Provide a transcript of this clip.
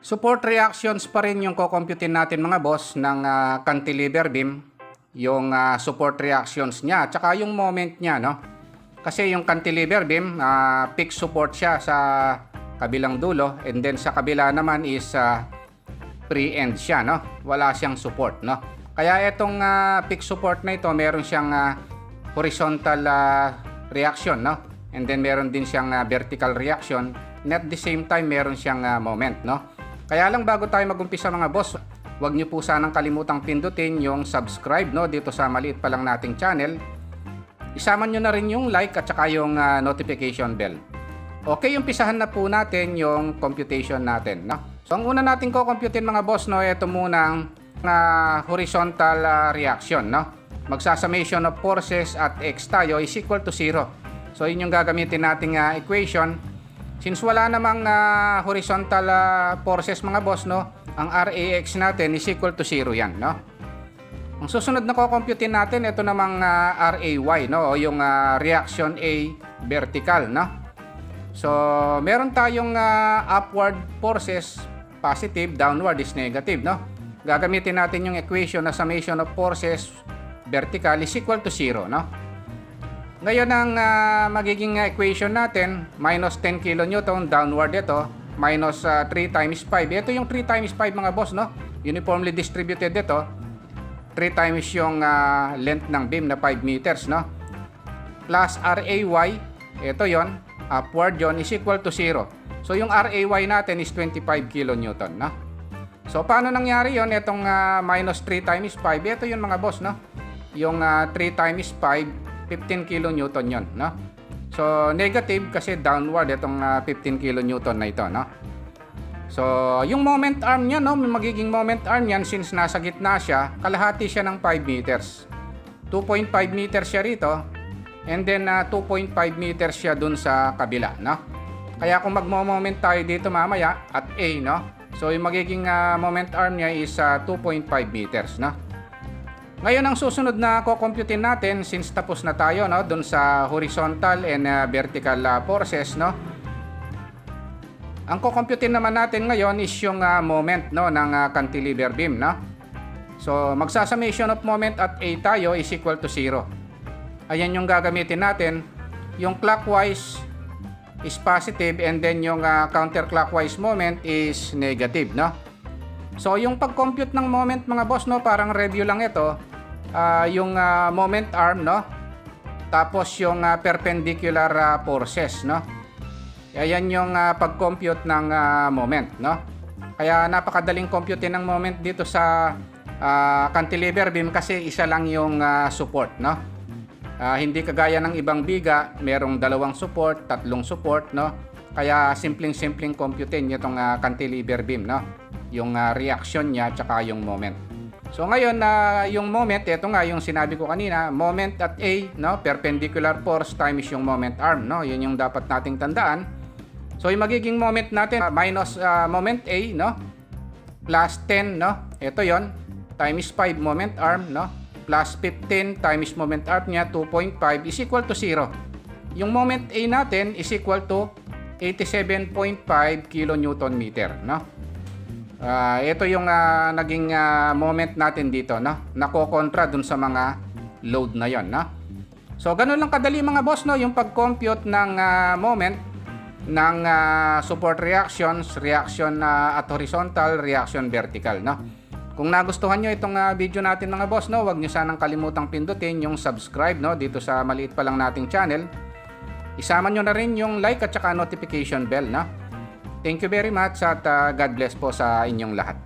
Support reactions pa rin yung kukomputin natin mga boss ng cantilever beam, yung support reactions niya, tsaka yung moment niya, no? Kasi yung cantilever beam, fixed support siya sa kabilang dulo, and then sa kabila naman is free end siya, no? Wala siyang support, no? Kaya itong fixed support na ito, meron siyang horizontal reaction, no? And then meron din siyang vertical reaction, and at the same time meron siyang moment, no? Kaya lang bago tayo mag-umpisa mga boss, huwag niyo po sanang kalimutang pindutin yung subscribe, no, dito sa maliit pa lang nating channel. Isama niyo na rin yung like at saka yung notification bell. Okay, umpisahan na po natin yung computation natin, no. So ang una natin ko-computein mga boss, no, ito munang horizontal reaction, no. Magsasummation of forces at x tayo is equal to 0. So yun yung gagamitin nating equation. Since wala namang horizontal forces mga boss, no, ang RAX natin is equal to 0 yan, no. Ang susunod na kukomputein natin, ito namang RAY, no, o yung reaction A vertical, no. So meron tayong upward forces, positive, downward is negative, no. Gagamitin natin yung equation na summation of forces vertical is equal to 0, no. Ngayon ang magiging equation natin, minus 10 kN downward ito, minus 3 times 5. Ito yung 3 times 5 mga boss, no? Uniformly distributed ito. 3 times yung length ng beam na 5 meters, no? Plus RAY, ito yon, upward yon is equal to 0. So yung RAY natin is 25 kN, no? So paano nangyari yon? Itong minus 3 times 5, ito yun mga boss, no? Yung 3 times 5, 15 kN yon, no? So negative kasi downward itong 15 kN na ito, no? So yung moment arm niya, no, magiging moment arm niyan since nasa gitna siya, kalahati siya ng 5 meters. 2.5 meters siya rito, and then 2.5 meters siya dun sa kabila, no? Kaya kung magmo-moment tayo dito mamaya at A, no? So yung magiging moment arm niya is 2.5 meters, no? Ngayon ang susunod na kukomputein natin, since tapos na tayo, no, doon sa horizontal and vertical forces, no. Ang kukomputein naman natin ngayon is yung moment, no, ng cantilever beam, no. So magsasummation of moment at A tayo is equal to 0. Ayan yung gagamitin natin. Yung clockwise is positive and then yung counterclockwise moment is negative, no. So yung pag-compute ng moment mga boss, no, parang review lang ito. Yung moment arm, no, tapos yung perpendicular forces, no. Ayan yung pag-compute ng moment, no. Kaya napakadaling compute ng moment dito sa cantilever beam kasi isa lang yung support, no. Hindi kagaya ng ibang biga, merong dalawang support, tatlong support, no. Kaya simpleng computein itong cantilever beam, no. Yung reaction niya tsaka yung moment. So ngayon yung moment, ito nga yung sinabi ko kanina, moment at A, no, perpendicular force times yung moment arm, no. Yun yung dapat nating tandaan. So yung magiging moment natin minus moment A, no, plus 10, no. Ito yon, times 5 moment arm, no, plus 15 times moment arm niya 2.5 is equal to 0. Yung moment A natin is equal to 87.5 kN/meter, no. Ito yung naging moment natin dito, no, nako-kontra dun sa mga load na yon, no. So ganun lang kadali mga boss, no, yung pag-compute ng moment ng support reactions, reaction at horizontal, reaction vertical, no. Kung nagustuhan nyo itong video natin mga boss, no, huwag nyo sanang kalimutang pindutin yung subscribe, no, dito sa maliit pa lang nating channel. Isama nyo na rin yung like at saka notification bell, no. Thank you very much at God bless po sa inyong lahat.